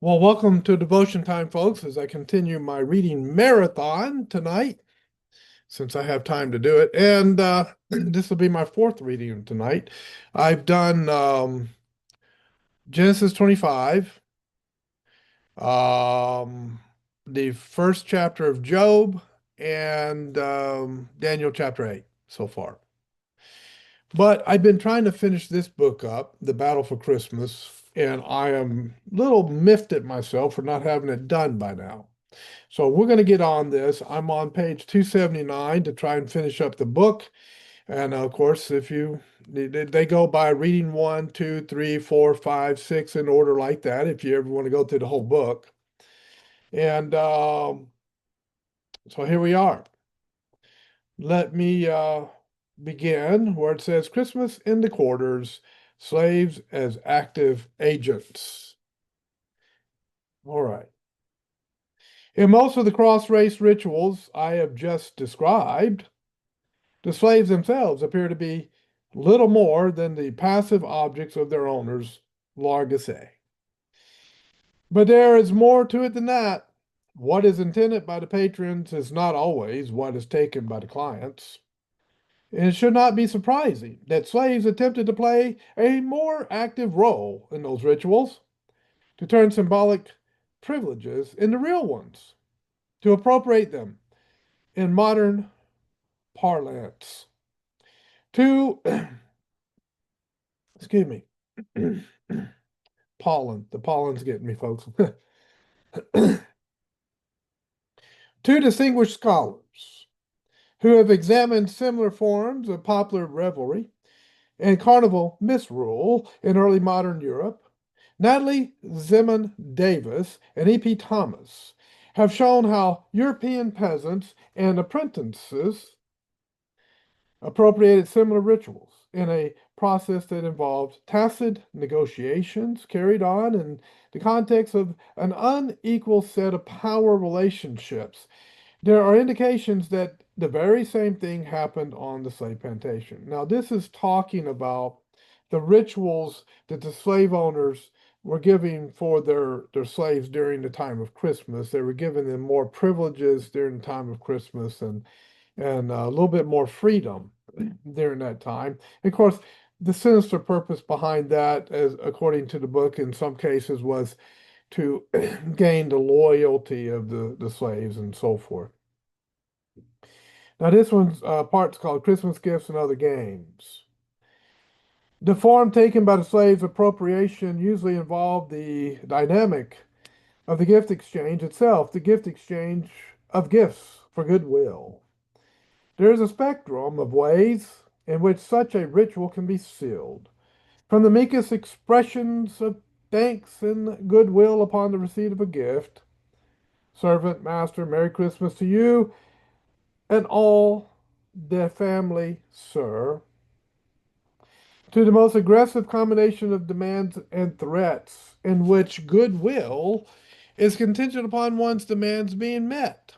Well, welcome to Devotion Time, folks, as I continue my reading marathon tonight, since I have time to do it. And this will be my fourth reading tonight. I've done Genesis 25, um, the first chapter of Job, and Daniel chapter 8 so far. But I've been trying to finish this book up, The Battle for Christmas, and I am a little miffed at myself for not having it done by now. So we're going to get on this. I'm on page 279 to try and finish up the book. And of course, if you they go by reading one, two, three, four, five, six in order like that, if you ever want to go through the whole book. And so here we are. Let me begin where it says Christmas in the quarters, slaves as active agents. All right. In most of the cross race rituals I have just described, the slaves themselves appear to be little more than the passive objects of their owners' largesse. But there is more to it than that. What is intended by the patrons is not always what is taken by the clients. It should not be surprising that slaves attempted to play a more active role in those rituals, to turn symbolic privileges into real ones, to appropriate them in modern parlance, to, excuse me, pollen. The pollen's getting me, folks. Two distinguished scholars who have examined similar forms of popular revelry and carnival misrule in early modern Europe, Natalie Zeman Davis and E.P. Thomas, have shown how European peasants and apprentices appropriated similar rituals in a process that involved tacit negotiations carried on in the context of an unequal set of power relationships. There are indications that the very same thing happened on the slave plantation. Now, this is talking about the rituals that the slave owners were giving for their slaves during the time of Christmas. They were giving them more privileges during the time of Christmas and a little bit more freedom during that time. And of course, the sinister purpose behind that, as according to the book, in some cases was to gain the loyalty of the slaves and so forth. Now, this one's part's called Christmas Gifts and Other Games. The form taken by the slaves' appropriation usually involved the dynamic of the gift exchange itself, the gift exchange of gifts for goodwill. There is a spectrum of ways in which such a ritual can be sealed, from the meekest expressions of thanks and goodwill upon the receipt of a gift, servant, master, Merry Christmas to you, and all the family, sir, to the most aggressive combination of demands and threats, in which goodwill is contingent upon one's demands being met.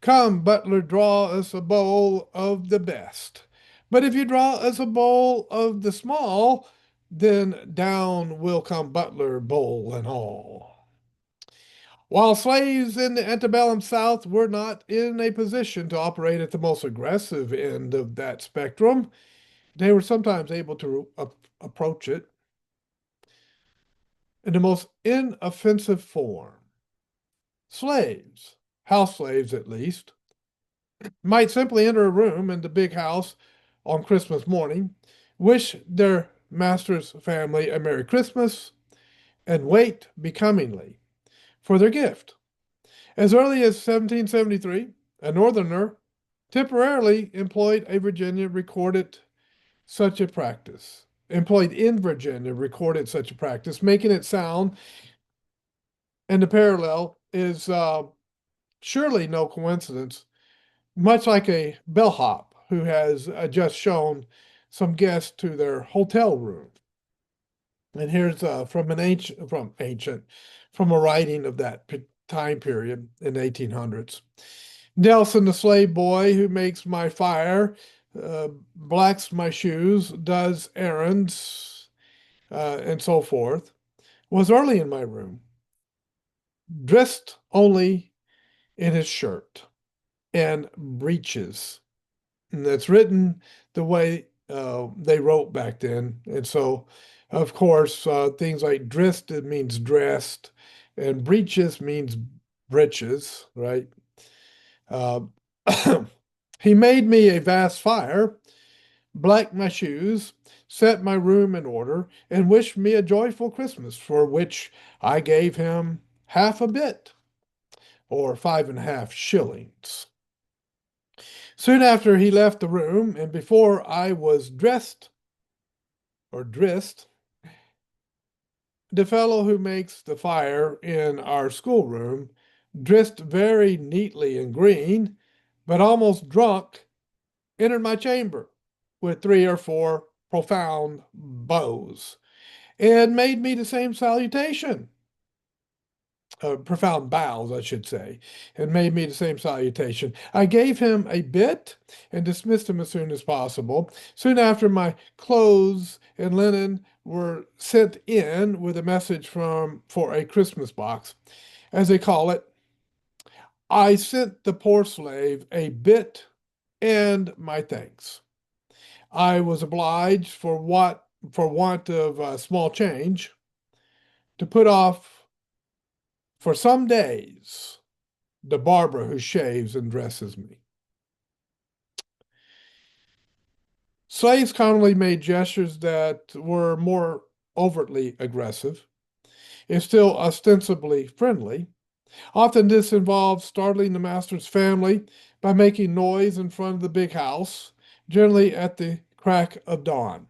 Come, butler, draw us a bowl of the best. But if you draw us a bowl of the small, then down will come butler, bowl, and all. While slaves in the antebellum South were not in a position to operate at the most aggressive end of that spectrum, they were sometimes able to approach it in the most inoffensive form. Slaves, house slaves at least, might simply enter a room in the big house on Christmas morning, wish their master's family a Merry Christmas, and wait becomingly for their gift. As early as 1773, a Northerner temporarily employed a Virginia recorded such a practice. Employed in Virginia recorded such a practice, making it sound, and the parallel is surely no coincidence, much like a bellhop who has just shown some guests to their hotel room. And here's from a writing of that time period in the 1800s. Nelson, the slave boy who makes my fire, blacks my shoes, does errands, and so forth, was early in my room. dressed only in his shirt and breeches. And that's written the way they wrote back then. And so, of course, things like dressed it means dressed, and breeches means breeches, right? Uh, he made me a vast fire, blacked my shoes, set my room in order, and wished me a joyful Christmas, for which I gave him half a bit, or 5.5 shillings. Soon after he left the room, and before I was dressed, the fellow who makes the fire in our schoolroom, dressed very neatly in green, but almost drunk, entered my chamber with 3 or 4 profound bows, and made me the same salutation. Profound bows, I should say, and made me the same salutation. I gave him a bit and dismissed him as soon as possible. Soon after, my clothes and linen were sent in with a message for a Christmas box, as they call it. I sent the poor slave a bit and my thanks. I was obliged for want of small change to put off for some days the barber who shaves and dresses me. Slaves commonly made gestures that were more overtly aggressive, if still ostensibly friendly. Often this involved startling the master's family by making noise in front of the big house, generally at the crack of dawn.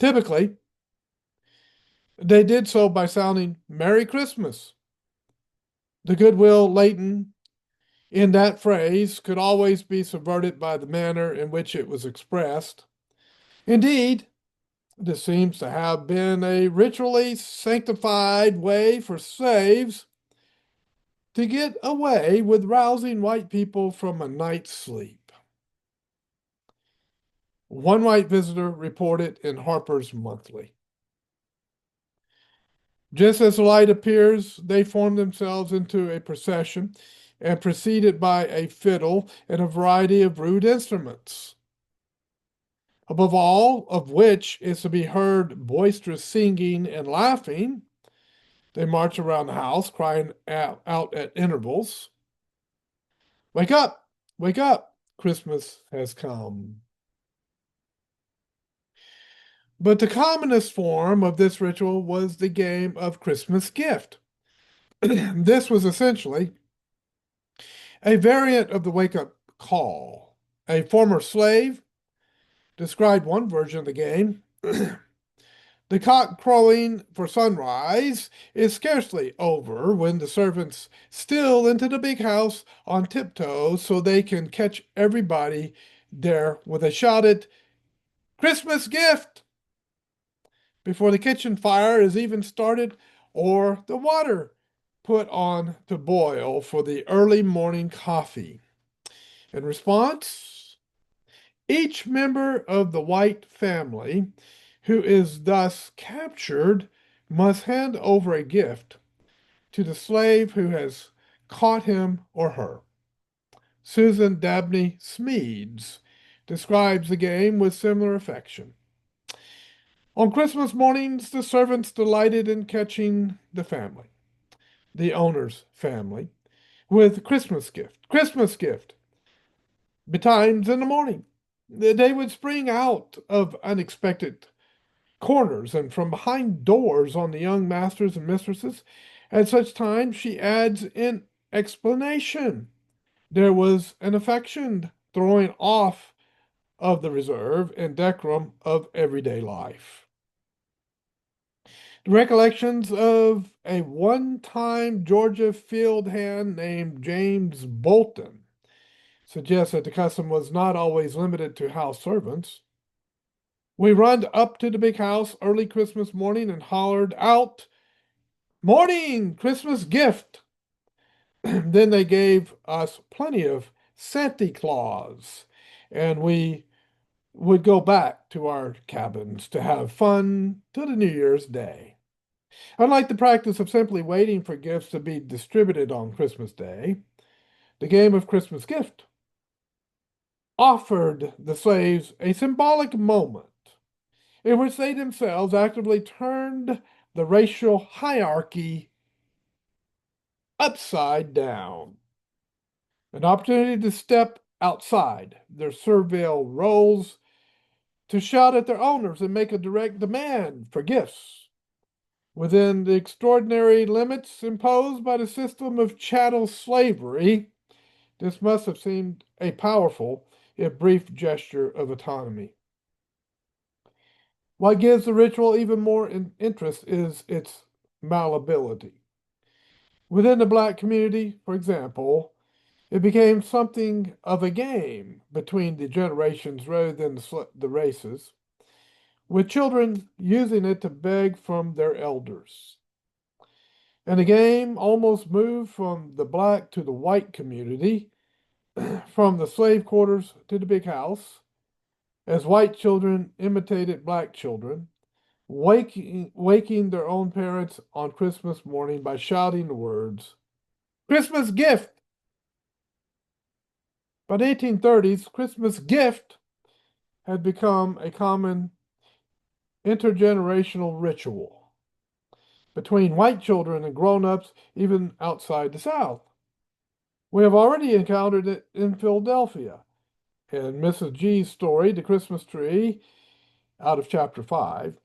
Typically, they did so by sounding Merry Christmas. The goodwill latent in that phrase could always be subverted by the manner in which it was expressed. Indeed, this seems to have been a ritually sanctified way for slaves to get away with rousing white people from a night's sleep. One white visitor reported in Harper's Monthly. Just as the light appears, they form themselves into a procession and preceded by a fiddle and a variety of rude instruments, above all of which is to be heard boisterous singing and laughing. They march around the house, crying out at intervals, "Wake up! Wake up! Christmas has come." But the commonest form of this ritual was the game of Christmas gift. This was essentially a variant of the wake up call. A former slave described one version of the game. The cock crowing for sunrise is scarcely over when the servants steal into the big house on tiptoe so they can catch everybody there with a shouted Christmas gift before the kitchen fire is even started or the water put on to boil for the early morning coffee. In response, each member of the white family who is thus captured must hand over a gift to the slave who has caught him or her. Susan Dabney Smeads describes the game with similar affection. On Christmas mornings, the servants delighted in catching the owner's family, with Christmas gift, betimes in the morning. They would spring out of unexpected corners and from behind doors on the young masters and mistresses. At such times, she adds in explanation, there was an affection throwing off of the reserve and decorum of everyday life. The recollections of a one-time Georgia field hand named James Bolton suggest that the custom was not always limited to house servants. We run up to the big house early Christmas morning and hollered out, "Morning, Christmas gift!" Then they gave us plenty of Santa Claus, and we would go back to our cabins to have fun till the New Year's Day. Unlike the practice of simply waiting for gifts to be distributed on Christmas Day, the game of Christmas gift offered the slaves a symbolic moment in which they themselves actively turned the racial hierarchy upside down. An opportunity to step outside their servile roles, to shout at their owners and make a direct demand for gifts within the extraordinary limits imposed by the system of chattel slavery. This must have seemed a powerful, if brief, gesture of autonomy. What gives the ritual even more interest is its malleability. Within the Black community, for example, it became something of a game between the generations rather than the races, with children using it to beg from their elders. And the game almost moved from the Black to the white community, from the slave quarters to the big house, as white children imitated Black children, waking their own parents on Christmas morning by shouting the words, "Christmas gift!" By the 1830s, Christmas gift had become a common intergenerational ritual between white children and grown-ups, even outside the South. We have already encountered it in Philadelphia. In Mrs. G's story, The Christmas Tree, out of chapter 5.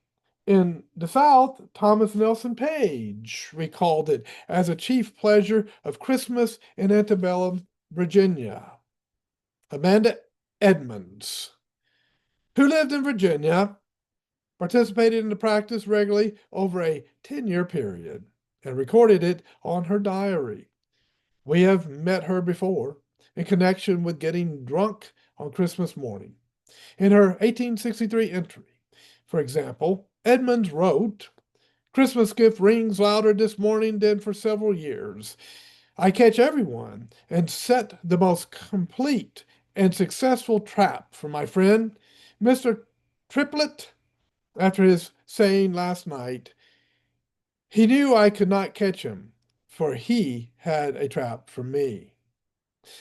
In the South, Thomas Nelson Page recalled it as a chief pleasure of Christmas in antebellum Virginia. Amanda Edmonds, who lived in Virginia, participated in the practice regularly over a 10-year period and recorded it on her diary. We have met her before in connection with getting drunk on Christmas morning. In her 1863 entry, for example, Edmonds wrote, "Christmas gift rings louder this morning than for several years. I catch everyone and set the most complete and successful trap for my friend, Mr. Triplett, after his saying last night, he knew I could not catch him, for he had a trap for me."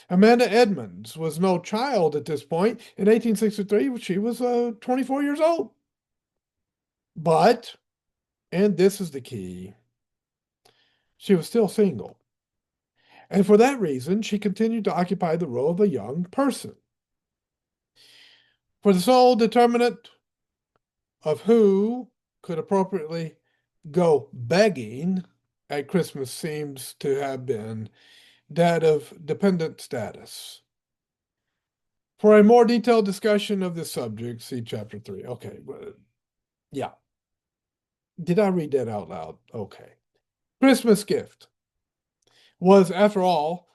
Amanda Edmonds was no child at this point. In 1863, she was 24 years old. But, and this is the key, she was still single. And for that reason, she continued to occupy the role of a young person. For the sole determinant of who could appropriately go begging at Christmas seems to have been that of dependent status. For a more detailed discussion of this subject, see chapter 3. Okay, yeah. Did I read that out loud? Okay. Christmas gift was, after all,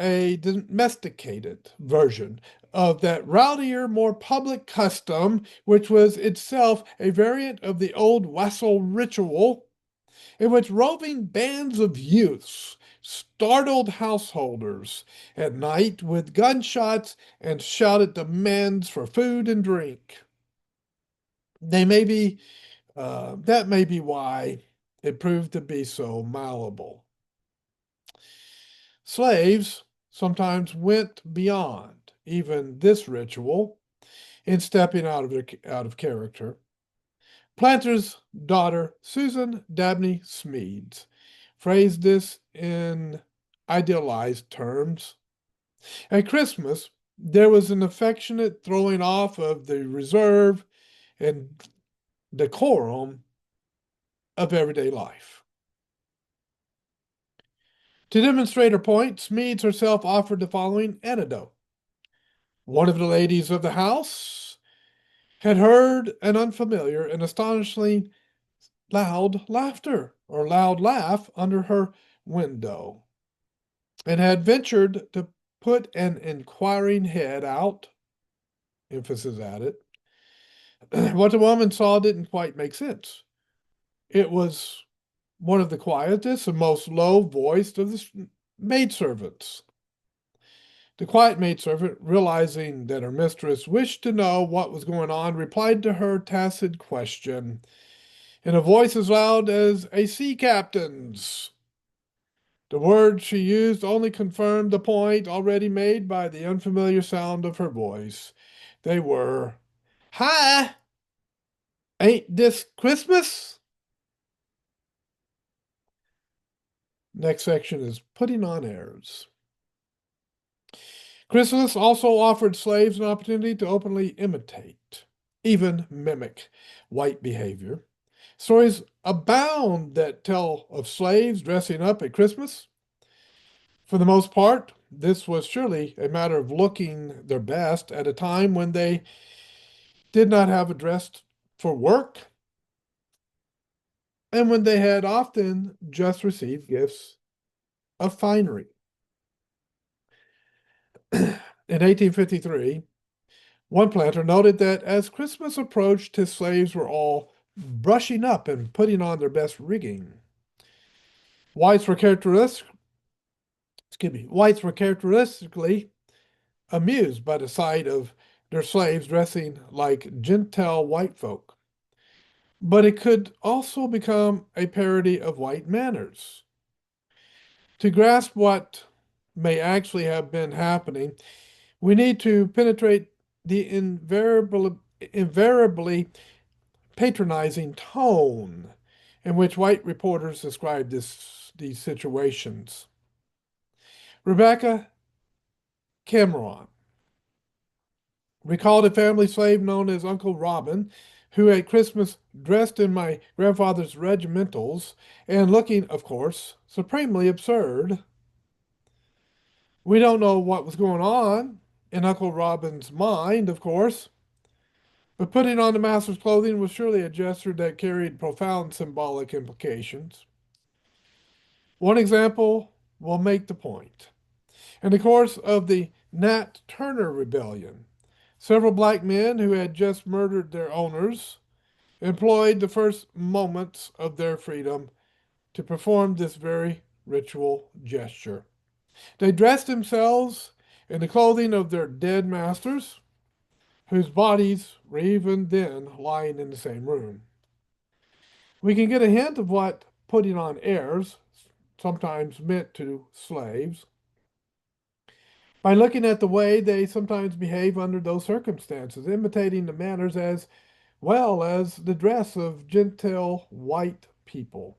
a domesticated version of that rowdier, more public custom, which was itself a variant of the old wassail ritual, in which roving bands of youths startled householders at night with gunshots and shouted demands for food and drink. That may be why it proved to be so malleable. Slaves sometimes went beyond even this ritual in stepping out of character. Planter's daughter, Susan Dabney Smedes, phrased this in idealized terms. At Christmas, there was an affectionate throwing off of the reserve and decorum of everyday life. To demonstrate her point, Smedes herself offered the following anecdote. One of the ladies of the house had heard an unfamiliar and astonishingly loud laughter or loud laugh under her window, and had ventured to put an inquiring head out, emphasis added. What the woman saw didn't quite make sense. It was one of the quietest and most low-voiced of the maidservants. The quiet maidservant, realizing that her mistress wished to know what was going on, replied to her tacit question in a voice as loud as a sea captain's. The words she used only confirmed the point already made by the unfamiliar sound of her voice. They were, "Hi, ain't this Christmas?" Next section is putting on airs. Chrysalis also offered slaves an opportunity to openly imitate, even mimic, white behavior. Stories abound that tell of slaves dressing up at Christmas. For the most part, this was surely a matter of looking their best at a time when they did not have a dress for work and when they had often just received gifts of finery. In 1853, one planter noted that as Christmas approached, his slaves were all brushing up and putting on their best rigging. Whites were characteristically amused by the sight of their slaves dressing like genteel white folk. But it could also become a parody of white manners. To grasp what may actually have been happening, we need to penetrate the invariably patronizing tone in which white reporters describe these situations. Rebecca Cameron recalled a family slave known as Uncle Robin, who at Christmas dressed in my grandfather's regimentals and looking, of course, supremely absurd. We don't know what was going on in Uncle Robin's mind, of course, but putting on the master's clothing was surely a gesture that carried profound symbolic implications. One example will make the point. In the course of the Nat Turner Rebellion, several black men who had just murdered their owners employed the first moments of their freedom to perform this very ritual gesture. They dressed themselves in the clothing of their dead masters, whose bodies were even then lying in the same room. We can get a hint of what putting on airs sometimes meant to slaves by looking at the way they sometimes behave under those circumstances, imitating the manners as well as the dress of genteel white people.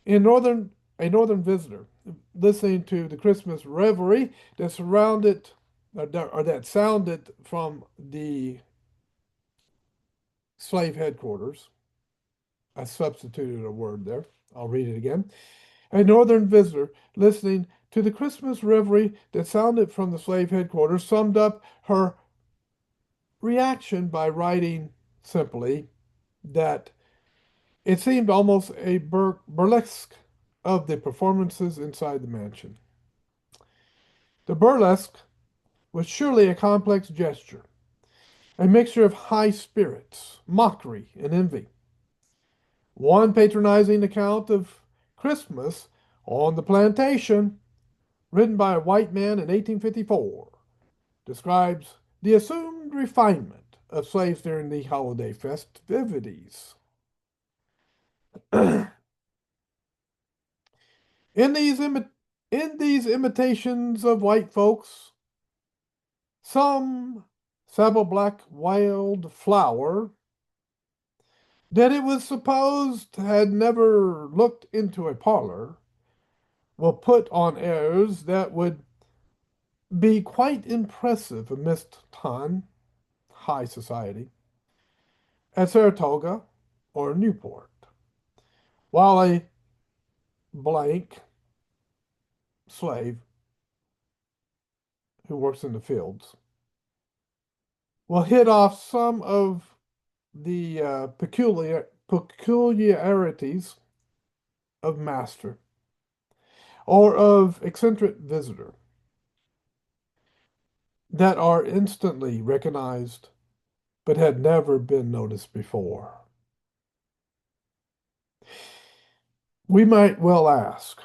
In northern a northern visitor listening to the Christmas revelry that surrounded or that sounded from the slave headquarters. I substituted a word there. I'll read it again. A northern visitor listening to the Christmas revelry that sounded from the slave headquarters summed up her reaction by writing simply that it seemed almost a burlesque of the performances inside the mansion. The burlesque was surely a complex gesture, a mixture of high spirits, mockery, and envy. One patronizing account of Christmas on the plantation, written by a white man in 1854, describes the assumed refinement of slaves during the holiday festivities. In these imitations of white folks, some sable black wild flower that it was supposed had never looked into a parlor will put on airs that would be quite impressive amidst ton high society at Saratoga or Newport, while a blank slave who works in the fields will hit off some of the peculiarities of master or of eccentric visitor that are instantly recognized but had never been noticed before. We might well ask,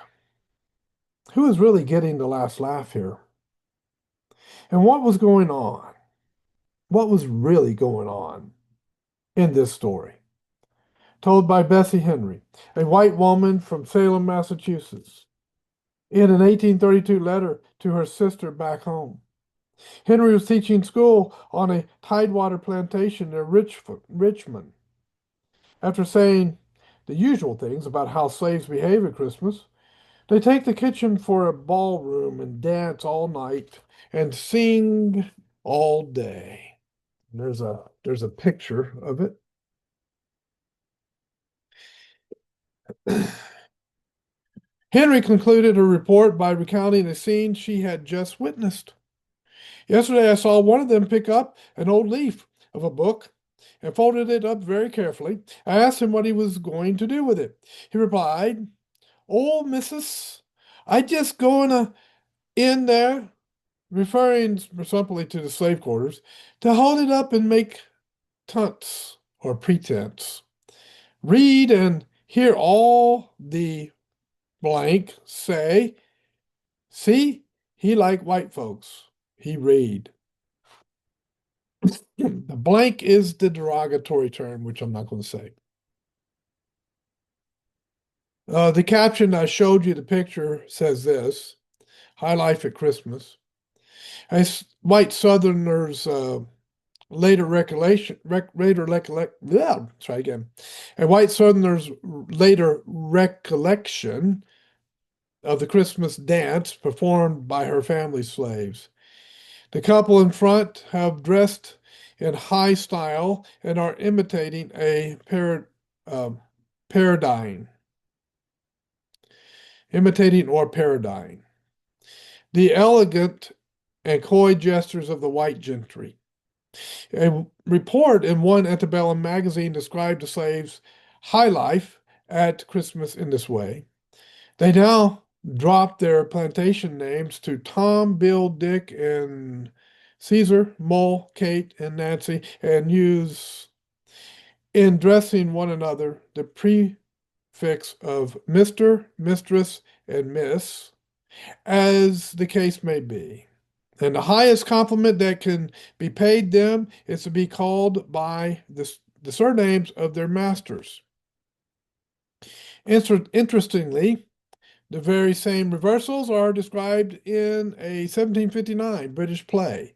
who is really getting the last laugh here? And what was going on? What was really going on in this story? told by Bessie Henry, a white woman from Salem, Massachusetts, in an 1832 letter to her sister back home. Henry was teaching school on a tidewater plantation near Richmond. After saying the usual things about how slaves behave at Christmas, they take the kitchen for a ballroom and dance all night and sing all day. There's a picture of it. Henry concluded her report by recounting a scene she had just witnessed. Yesterday, I saw one of them pick up an old leaf of a book and folded it up very carefully. I asked him what he was going to do with it. He replied, "Oh, missus, I just going in there," referring simply to the slave quarters, "to hold it up and make tunts or pretense. Read and hear all the blank say, see, he like white folks. He read." The blank is the derogatory term, which I'm not going to say. The caption I showed you the picture says this: High Life at Christmas. As white Southerners later recollection, later recollect, yeah, try again. A white Southerners later recollection of the Christmas dance performed by her family slaves. The couple in front have dressed in high style and are imitating a paradigm, imitating or parodying the elegant and coy gestures of the white gentry. A report in one antebellum magazine described the slaves' high life at Christmas in this way. They now drop their plantation names to Tom, Bill, Dick, and Caesar, Mole, Kate, and Nancy, and use in dressing one another the prefix of Mr., Mistress, and Miss, as the case may be. And the highest compliment that can be paid them is to be called by the surnames of their masters. Interestingly, the very same reversals are described in a 1759 British play,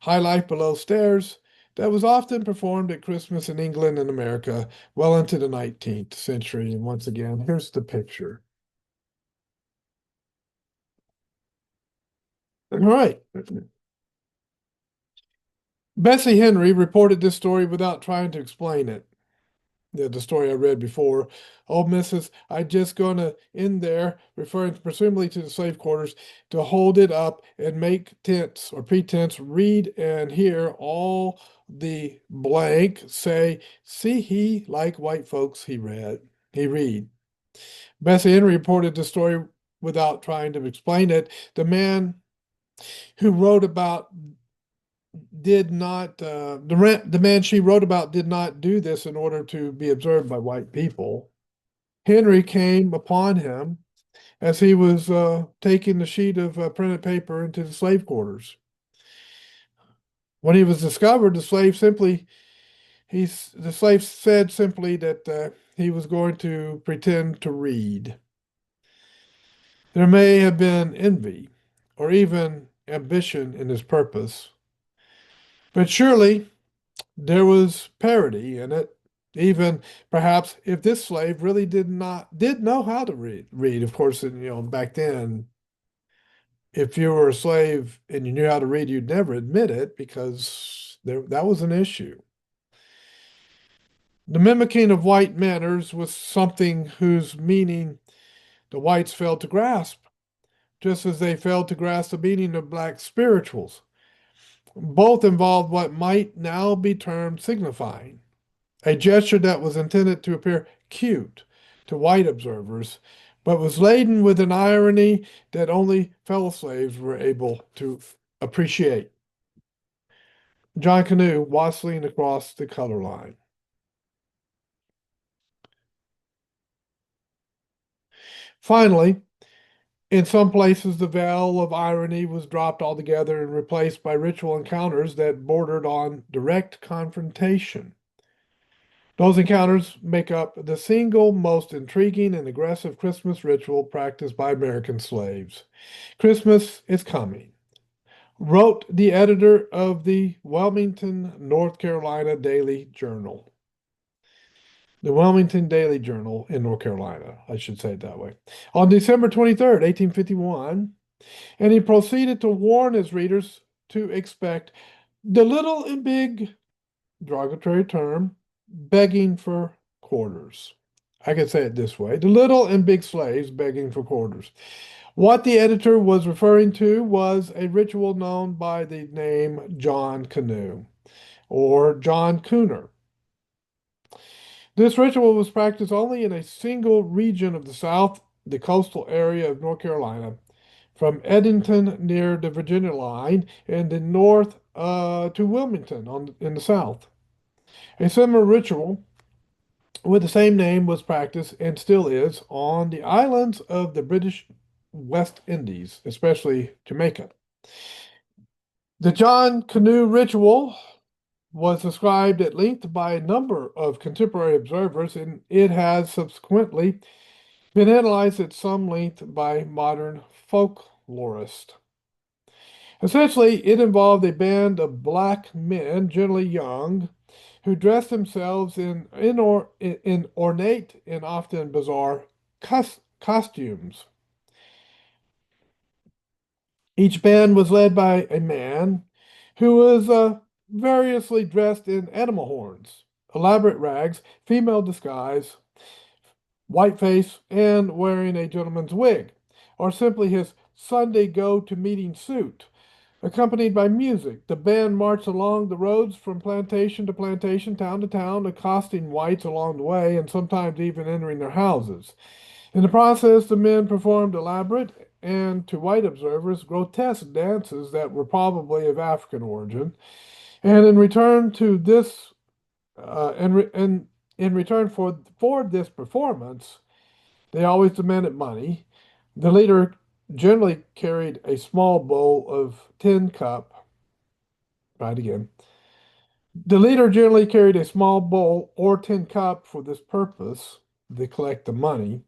High Life Below Stairs, that was often performed at Christmas in England and America well into the 19th century. And once again, here's the picture. All right. Bessie Henry reported this story without trying to explain it. The story I read before. "Oh, missus, I just gonna in there," referring presumably to the slave quarters, "to hold it up and make tents or pretense, read and hear all the blank say, see he like white folks he read." Bessie Henry reported the story without trying to explain it. The man who wrote about did not the man she wrote about did not do this in order to be observed by white people. Henry came upon him as he was taking the sheet of printed paper into the slave quarters. When he was discovered, the slave said simply that he was going to pretend to read. There may have been envy or even ambition in his purpose, but surely there was parody in it. Even perhaps if this slave really did know how to read. Of course, back then, if you were a slave and you knew how to read, you'd never admit it because that was an issue. The mimicking of white manners was something whose meaning the whites failed to grasp, just as they failed to grasp the meaning of black spirituals. Both involved what might now be termed signifying, a gesture that was intended to appear cute to white observers, but was laden with an irony that only fellow slaves were able to appreciate. John Canoe wassailing across the color line. Finally, in some places, the veil of irony was dropped altogether and replaced by ritual encounters that bordered on direct confrontation. Those encounters make up the single most intriguing and aggressive Christmas ritual practiced by American slaves. Christmas is coming, wrote the editor of the Wilmington, North Carolina Daily Journal. The Wilmington Daily Journal in North Carolina, I should say it that way, on December 23rd, 1851, and he proceeded to warn his readers to expect the little and big, derogatory term, begging for quarters. I could say it this way, the little and big slaves begging for quarters. What the editor was referring to was a ritual known by the name John Canoe or John Cooner. This ritual was practiced only in a single region of the South, the coastal area of North Carolina, from Edenton near the Virginia line in the north to Wilmington in the south. A similar ritual with the same name was practiced and still is on the islands of the British West Indies, especially Jamaica. The John Canoe ritual was described at length by a number of contemporary observers, and it has subsequently been analyzed at some length by modern folklorists. Essentially, it involved a band of black men, generally young, who dressed themselves in ornate and often bizarre costumes. Each band was led by a man who was variously dressed in animal horns, elaborate rags, female disguise, white face, and wearing a gentleman's wig, or simply his Sunday go-to-meeting suit. Accompanied by music, the band marched along the roads from plantation to plantation, town to town, accosting whites along the way, and sometimes even entering their houses. In the process, the men performed elaborate and, to white observers, grotesque dances that were probably of African origin. And in return to this, and in return for this performance, they always demanded money. The leader generally carried a small bowl of tin cup. Try it again. The leader generally carried a small bowl or tin cup for this purpose. They collect the money,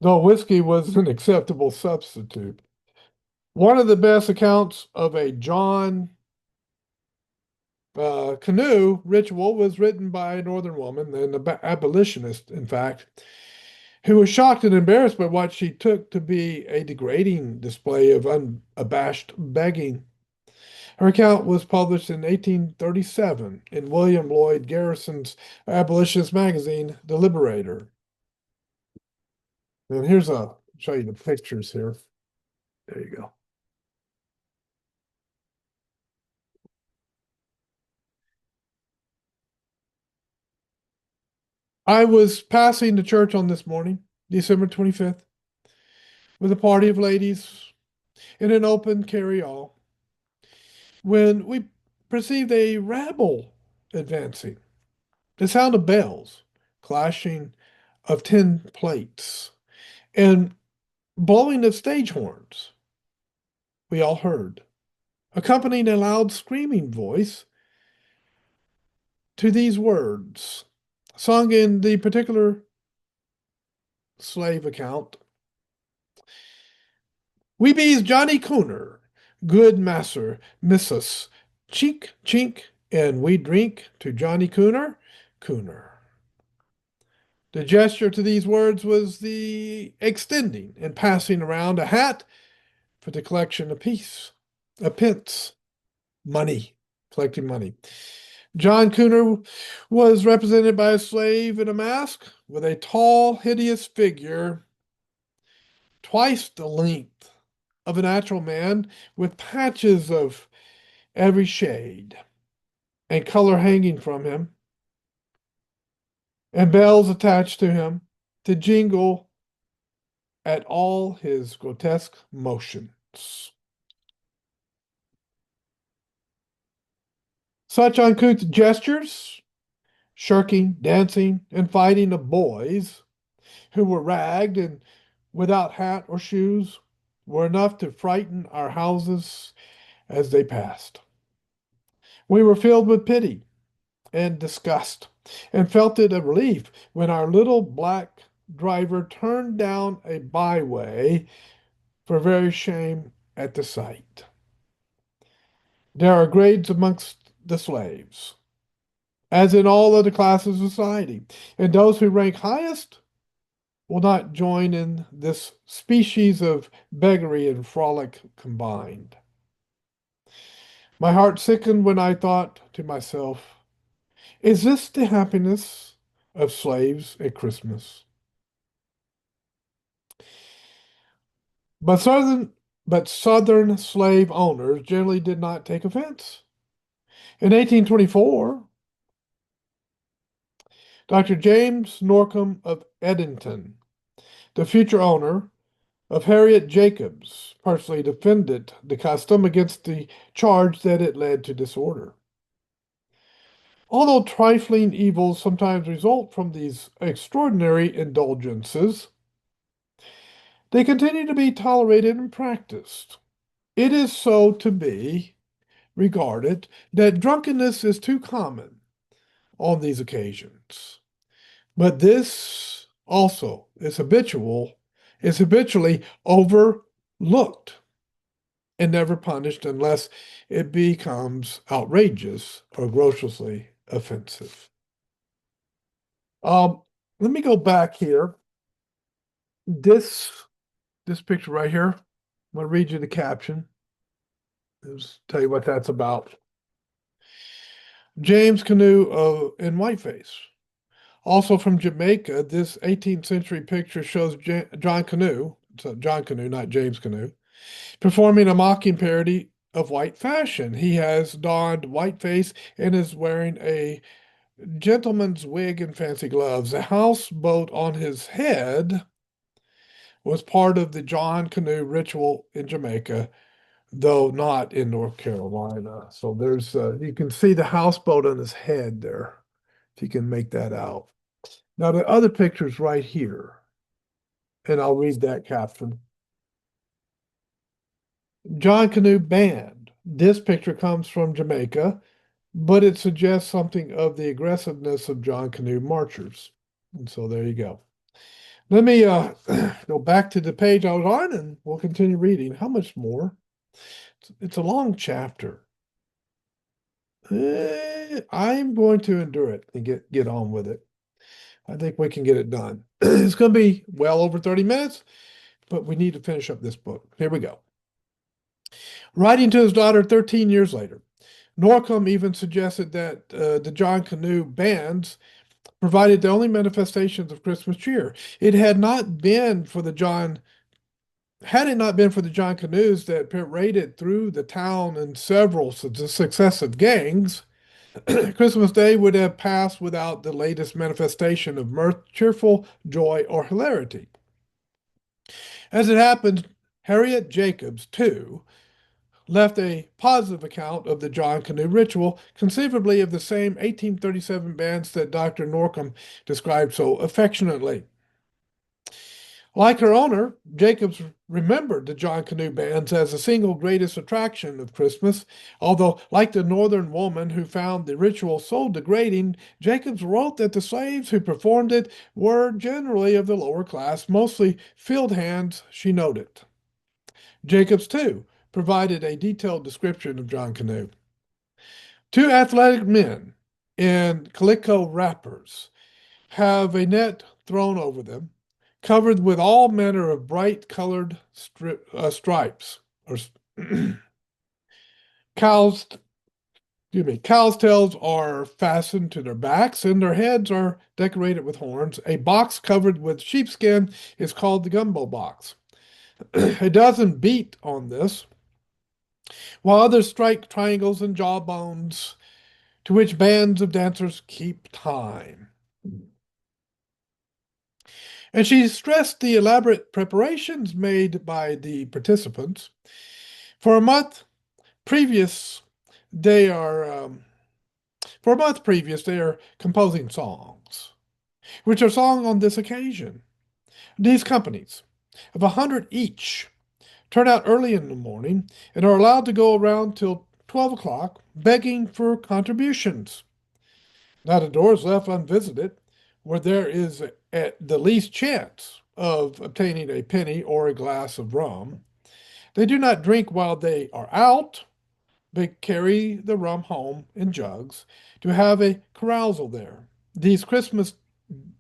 though whiskey was an acceptable substitute. One of the best accounts of a John Canoe ritual was written by a Northern woman, an abolitionist, in fact, who was shocked and embarrassed by what she took to be a degrading display of unabashed begging. Her account was published in 1837 in William Lloyd Garrison's abolitionist magazine, The Liberator. And here's show you the pictures here. There you go. I was passing the church on this morning, December 25th, with a party of ladies in an open carry-all, when we perceived a rabble advancing. The sound of bells, clashing of tin plates, and blowing of stage horns we all heard, accompanying a loud screaming voice to these words, sung in the particular slave account. We be's Johnny Cooner, good masser, missus, cheek, chink, and we drink to Johnny Cooner, Cooner. The gesture to these words was the extending and passing around a hat for the collection of pence, money, collecting money. John Cooner was represented by a slave in a mask with a tall, hideous figure, twice the length of a natural man, with patches of every shade and color hanging from him, and bells attached to him to jingle at all his grotesque motions. Such uncouth gestures, shirking, dancing, and fighting of boys who were ragged and without hat or shoes were enough to frighten our houses as they passed. We were filled with pity and disgust and felt it a relief when our little black driver turned down a byway for very shame at the sight. There are grades amongst the slaves, as in all other classes of society, and those who rank highest will not join in this species of beggary and frolic combined. My heart sickened when I thought to myself, is this the happiness of slaves at Christmas? But Southern slave owners generally did not take offense. In 1824, Dr. James Norcom of Edenton, the future owner of Harriet Jacobs, personally defended the custom against the charge that it led to disorder. Although trifling evils sometimes result from these extraordinary indulgences, they continue to be tolerated and practiced. It is so to be regarded that drunkenness is too common on these occasions. But this also is habitually overlooked and never punished unless it becomes outrageous or grossly offensive. Let me go back here. This picture right here, I'm going to read you the caption. Just tell you what that's about. James Canoe in whiteface. Also from Jamaica, this 18th century picture shows John Canoe, so John Canoe, not James Canoe, performing a mocking parody of white fashion. He has donned whiteface and is wearing a gentleman's wig and fancy gloves. A houseboat on his head was part of the John Canoe ritual in Jamaica, though not in North Carolina. So there's, you can see the houseboat on his head there, if you can make that out. Now the other picture's right here, and I'll read that caption. John Canoe Band. This picture comes from Jamaica, but it suggests something of the aggressiveness of John Canoe marchers. And so there you go. Let me go back to the page I was on, and we'll continue reading. How much more? It's a long chapter. I'm going to endure it and get on with it. I think we can get it done. It's going to be well over 30 minutes, but we need to finish up this book. Here we go. Writing to his daughter 13 years later, Norcom even suggested that the John Canoe bands provided the only manifestations of Christmas cheer. It had not been for the John Canoes that paraded through the town in several successive gangs, Christmas Day would have passed without the latest manifestation of mirth, cheerful joy, or hilarity. As it happened, Harriet Jacobs, too, left a positive account of the John Canoe ritual, conceivably of the same 1837 bands that Dr. Norcom described so affectionately. Like her owner, Jacobs remembered the John Canoe bands as the single greatest attraction of Christmas, although, like the Northern woman who found the ritual so degrading, Jacobs wrote that the slaves who performed it were generally of the lower class, mostly field hands, she noted. Jacobs, too, provided a detailed description of John Canoe. Two athletic men in calico wrappers have a net thrown over them, covered with all manner of bright colored stripes, or cows' tails are fastened to their backs, and their heads are decorated with horns. A box covered with sheepskin is called the gumbo box. A dozen beat on this, while others strike triangles and jawbones, to which bands of dancers keep time. And she stressed the elaborate preparations made by the participants. For a month previous, they are composing songs, which are sung on this occasion. These companies, of 100 each, turn out early in the morning and are allowed to go around till 12 o'clock begging for contributions. Not a door is left unvisited where there is the least chance of obtaining a penny or a glass of rum. They do not drink while they are out, but carry the rum home in jugs to have a carousal there. These Christmas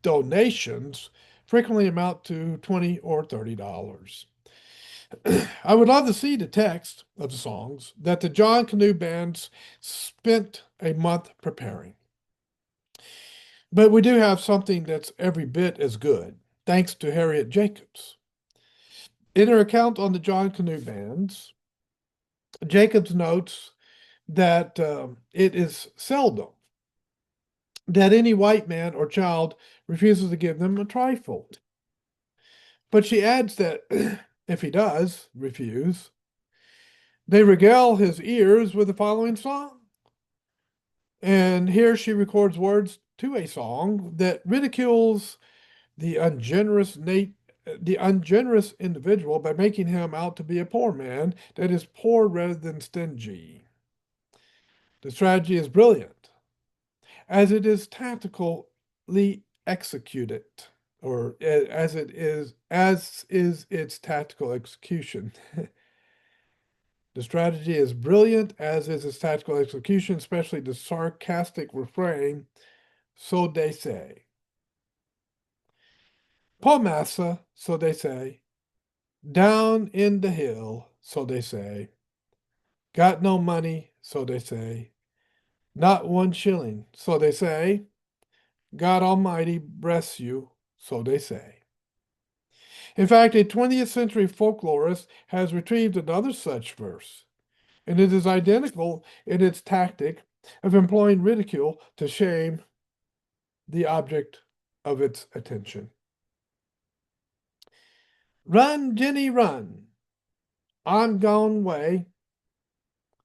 donations frequently amount to $20 or $30. I would love to see the text of the songs that the John Canoe bands spent a month preparing. But we do have something that's every bit as good, thanks to Harriet Jacobs. In her account on the John Canoe bands, Jacobs notes that it is seldom that any white man or child refuses to give them a trifle. But she adds that if he does refuse, they regale his ears with the following song. And here she records words to a song that ridicules the ungenerous individual by making him out to be a poor man that is poor rather than stingy. The strategy is brilliant, as it is tactically executed, or as is its tactical execution. The strategy is brilliant, as is its tactical execution, especially the sarcastic refrain, so they say. Paul Massa, so they say. Down in the hill, so they say. Got no money, so they say. Not 1 shilling, so they say. God Almighty bless you, so they say. In fact, a 20th century folklorist has retrieved another such verse, and it is identical in its tactic of employing ridicule to shame the object of its attention. Run, Jenny, run. I'm gone way.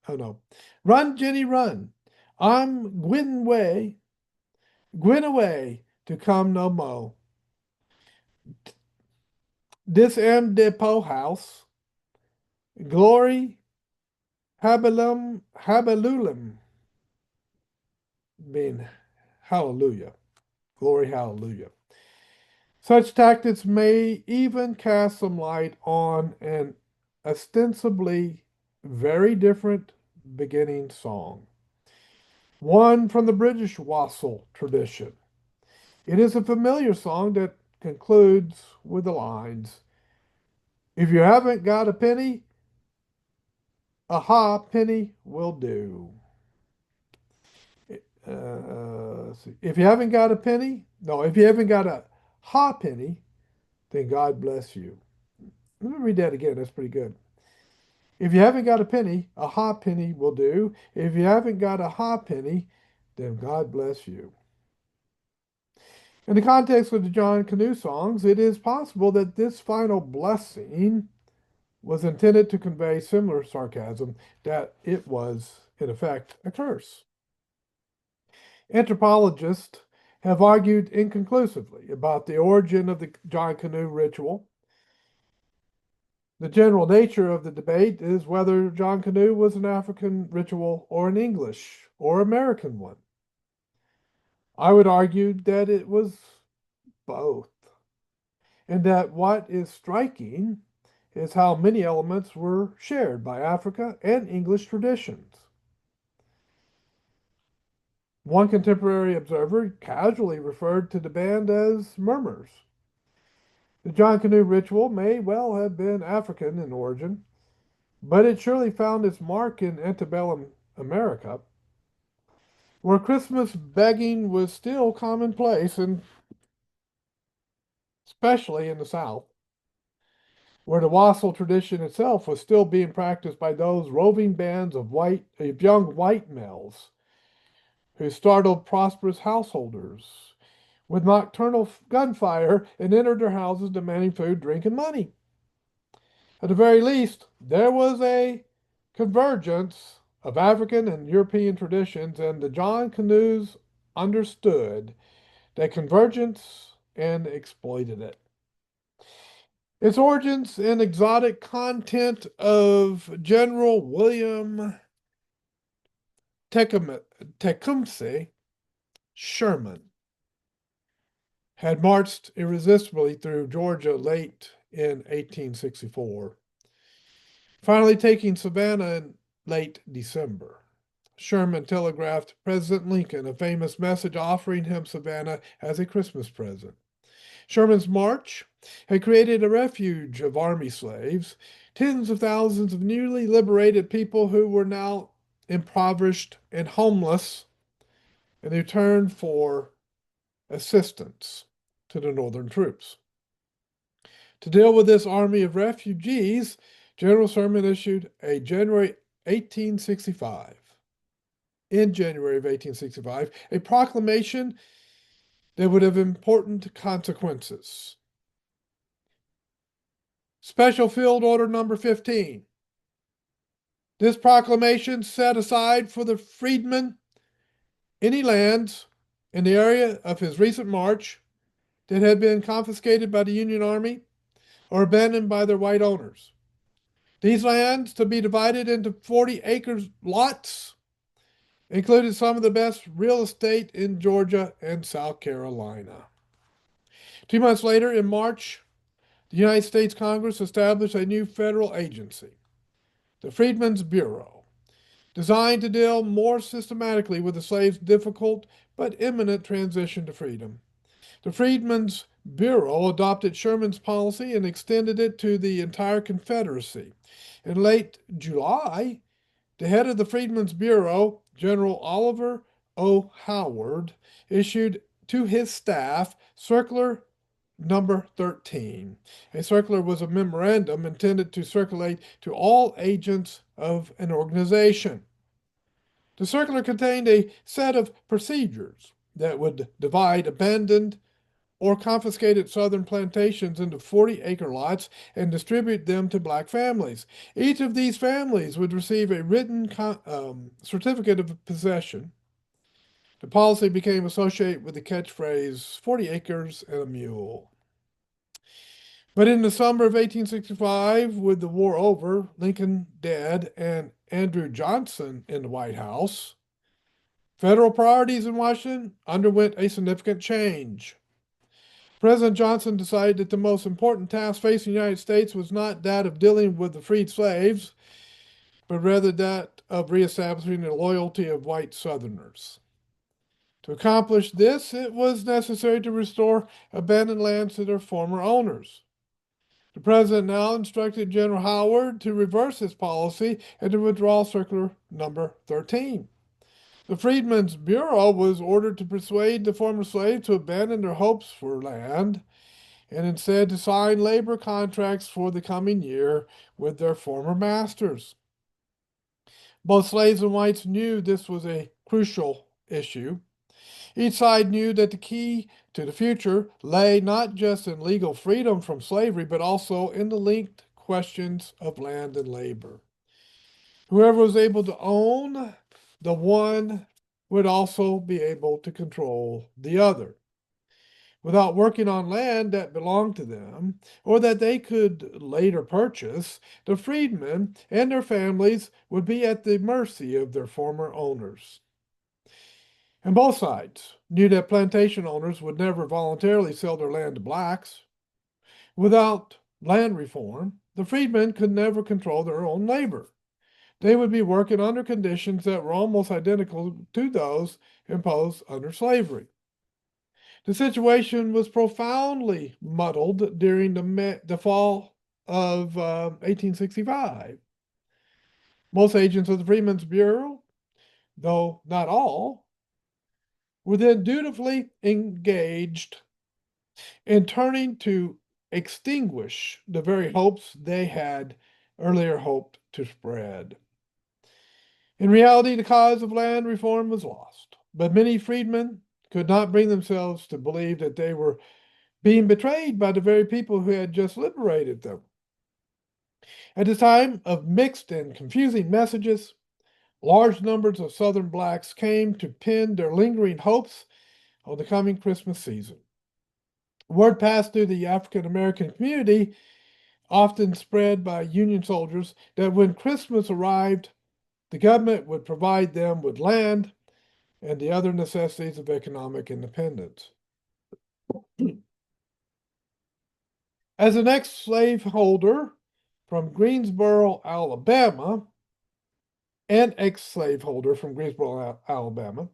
Oh no. Run, Jenny, run. I'm gwin away to come no mo. This am de po house. Glory, habalulum, mean hallelujah. Glory, hallelujah. Such tactics may even cast some light on an ostensibly very different beginning song, one from the British wassail tradition. It is a familiar song that concludes with the lines, if you haven't got a penny, a penny will do. If you haven't got a penny, no, if you haven't got a penny, then God bless you. Let me read that again. That's pretty good. If you haven't got a penny, a penny will do. If you haven't got a penny, then God bless you. In the context of the John Canoe songs, it is possible that this final blessing was intended to convey similar sarcasm, that it was, in effect, a curse. Anthropologists have argued inconclusively about the origin of the John Canoe ritual. The general nature of the debate is whether John Canoe was an African ritual or an English or American one. I would argue that it was both, and that what is striking is how many elements were shared by Africa and English traditions. One contemporary observer casually referred to the band as murmurs. The John Canoe ritual may well have been African in origin, but it surely found its mark in antebellum America, where Christmas begging was still commonplace, and especially in the South, where the wassail tradition itself was still being practiced by those roving bands of young white males who startled prosperous householders with nocturnal gunfire and entered their houses demanding food, drink, and money. At the very least, there was a convergence of African and European traditions, and the John Canoes understood that convergence and exploited it. Its origins and exotic content of General William Tecumseh Sherman had marched irresistibly through Georgia late in 1864, finally taking Savannah in late December. Sherman telegraphed President Lincoln a famous message offering him Savannah as a Christmas present. Sherman's march had created a refuge of army slaves, tens of thousands of newly liberated people who were now impoverished and homeless, and they turned for assistance to the Northern troops. To deal with this army of refugees, General Sherman issued a January 1865, in January of 1865, a proclamation that would have important consequences. Special Field Order Number 15. This proclamation set aside for the freedman any lands in the area of his recent march that had been confiscated by the Union Army or abandoned by their white owners. These lands, to be divided into 40-acre lots, included some of the best real estate in Georgia and South Carolina. 2 months later, in March, the United States Congress established a new federal agency, the Freedmen's Bureau, designed to deal more systematically with the slaves' difficult but imminent transition to freedom. The Freedmen's Bureau adopted Sherman's policy and extended it to the entire Confederacy. In late July, the head of the Freedmen's Bureau, General Oliver O. Howard, issued to his staff Circular Number 13. A circular was a memorandum intended to circulate to all agents of an organization. The circular contained a set of procedures that would divide abandoned or confiscated southern plantations into 40-acre lots and distribute them to black families. Each of these families would receive a written certificate of possession. The policy became associated with the catchphrase 40 acres and a mule. But in the summer of 1865, with the war over, Lincoln dead, and Andrew Johnson in the White House, federal priorities in Washington underwent a significant change. President Johnson decided that the most important task facing the United States was not that of dealing with the freed slaves, but rather that of reestablishing the loyalty of white Southerners. To accomplish this, it was necessary to restore abandoned lands to their former owners. The president now instructed General Howard to reverse his policy and to withdraw Circular Number 13. The Freedmen's Bureau was ordered to persuade the former slaves to abandon their hopes for land and instead to sign labor contracts for the coming year with their former masters. Both slaves and whites knew this was a crucial issue. Each side knew that the key to the future lay not just in legal freedom from slavery, but also in the linked questions of land and labor. Whoever was able to own the one would also be able to control the other. Without working on land that belonged to them or that they could later purchase, the freedmen and their families would be at the mercy of their former owners. And both sides knew that plantation owners would never voluntarily sell their land to blacks. Without land reform, the freedmen could never control their own labor. They would be working under conditions that were almost identical to those imposed under slavery. The situation was profoundly muddled during the fall of 1865. Most agents of the Freedmen's Bureau, though not all, were then dutifully engaged in turning to extinguish the very hopes they had earlier hoped to spread. In reality, the cause of land reform was lost, but many freedmen could not bring themselves to believe that they were being betrayed by the very people who had just liberated them. At a time of mixed and confusing messages, large numbers of Southern blacks came to pin their lingering hopes on the coming Christmas season. Word passed through the African American community, often spread by Union soldiers, that when Christmas arrived, the government would provide them with land and the other necessities of economic independence. As an ex-slaveholder from Greensboro, Alabama, Alabama,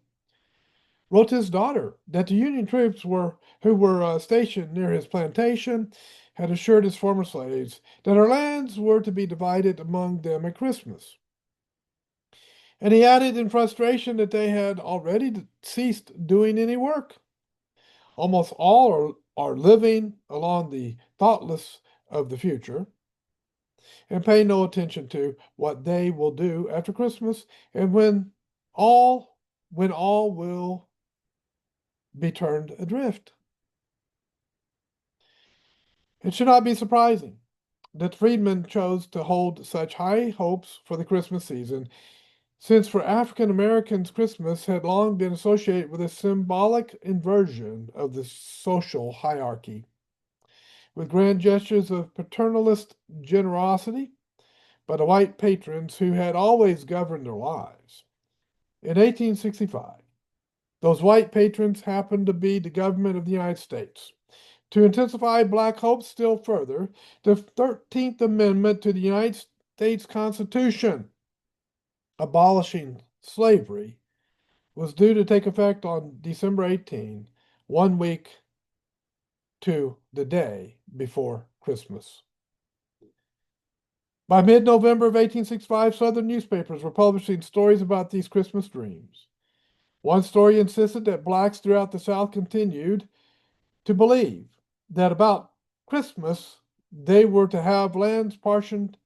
wrote his daughter that the Union troops who were stationed near his plantation had assured his former slaves that our lands were to be divided among them at Christmas. And he added in frustration that they had already ceased doing any work. Almost all are living along the thoughtless of the future and pay no attention to what they will do after Christmas and when all will be turned adrift. It should not be surprising that Friedman chose to hold such high hopes for the Christmas season, since for African Americans, Christmas had long been associated with a symbolic inversion of the social hierarchy. With grand gestures of paternalist generosity by the white patrons who had always governed their lives. In 1865, those white patrons happened to be the government of the United States. To intensify black hopes still further, the 13th Amendment to the United States Constitution, abolishing slavery, was due to take effect on December 18, 1 week to the day before Christmas. By mid-November of 1865, Southern newspapers were publishing stories about these Christmas dreams. One story insisted that blacks throughout the South continued to believe that about Christmas they were to have lands portioned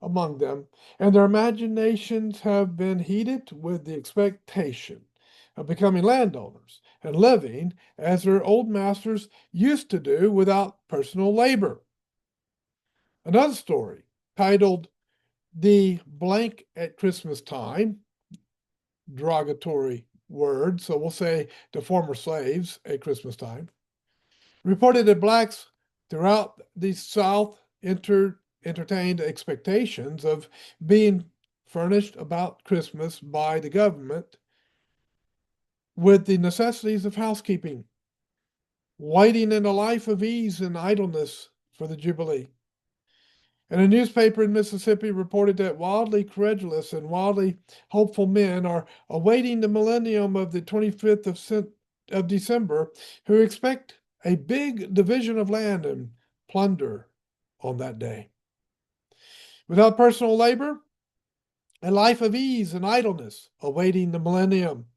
among them, and their imaginations have been heated with the expectation of becoming landowners and living as their old masters used to do without personal labor. Another story, titled "The Blank at Christmas Time," derogatory word, so we'll say the former slaves at Christmas time, reported that blacks throughout the South entertained expectations of being furnished about Christmas by the government with the necessities of housekeeping, waiting in a life of ease and idleness for the Jubilee. And a newspaper in Mississippi reported that wildly credulous and wildly hopeful men are awaiting the millennium of the 25th of December who expect a big division of land and plunder on that day. Without personal labor, a life of ease and idleness, awaiting the millennium,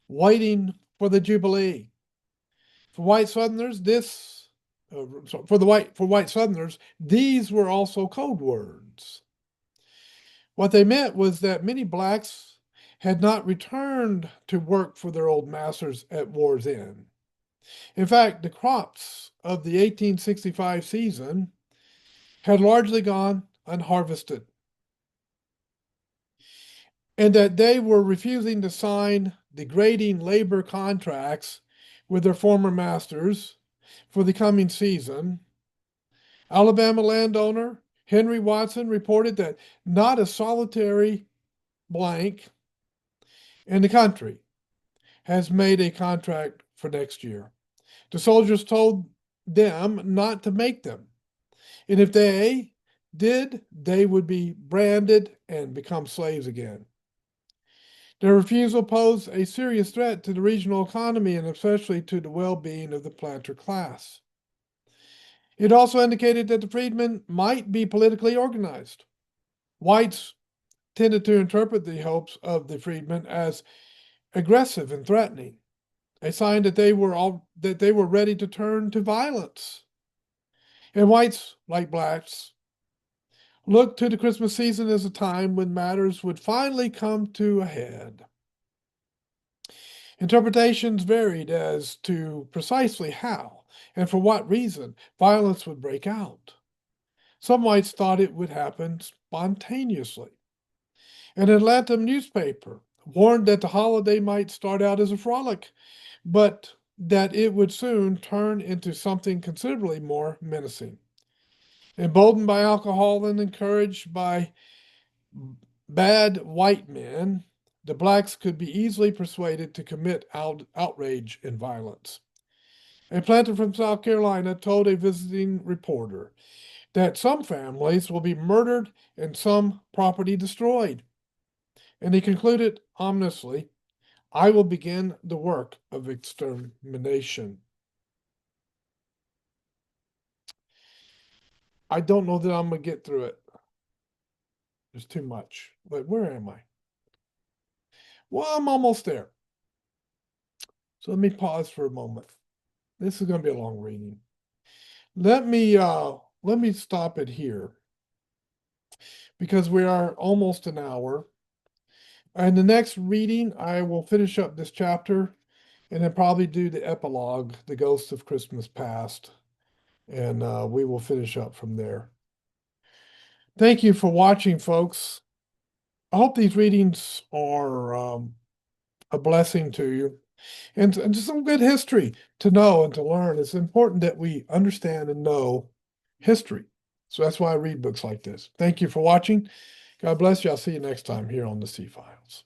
waiting for the Jubilee. For white Southerners, for white Southerners, these were also code words. What they meant was that many blacks had not returned to work for their old masters at war's end. In fact, the crops of the 1865 season had largely gone unharvested, and that they were refusing to sign degrading labor contracts with their former masters for the coming season. Alabama landowner Henry Watson reported that not a solitary blank in the country has made a contract for next year. The soldiers told them not to make them, and if they did, they would be branded and become slaves again. Their refusal posed a serious threat to the regional economy and especially to the well-being of the planter class. It also indicated that the freedmen might be politically organized. Whites tended to interpret the hopes of the freedmen as aggressive and threatening, a sign that they were ready to turn to violence. And whites, like blacks, looked to the Christmas season as a time when matters would finally come to a head. Interpretations varied as to precisely how and for what reason violence would break out. Some whites thought it would happen spontaneously. An Atlanta newspaper warned that the holiday might start out as a frolic, but that it would soon turn into something considerably more menacing. Emboldened by alcohol and encouraged by bad white men, the blacks could be easily persuaded to commit outrage and violence. A planter from South Carolina told a visiting reporter that some families will be murdered and some property destroyed. And he concluded ominously, I will begin the work of extermination. I don't know that I'm going to get through it. There's too much. But where am I? Well, I'm almost there. So let me pause for a moment. This is going to be a long reading. Let me stop it here because we are almost an hour. And the next reading, I will finish up this chapter and then probably do the epilogue, The Ghosts of Christmas Past. And we will finish up from there. Thank you for watching, folks. I hope these readings are a blessing to you and just some good history to know and to learn. It's important that we understand and know history. So that's why I read books like this. Thank you for watching. God bless you. I'll see you next time here on the C-Files.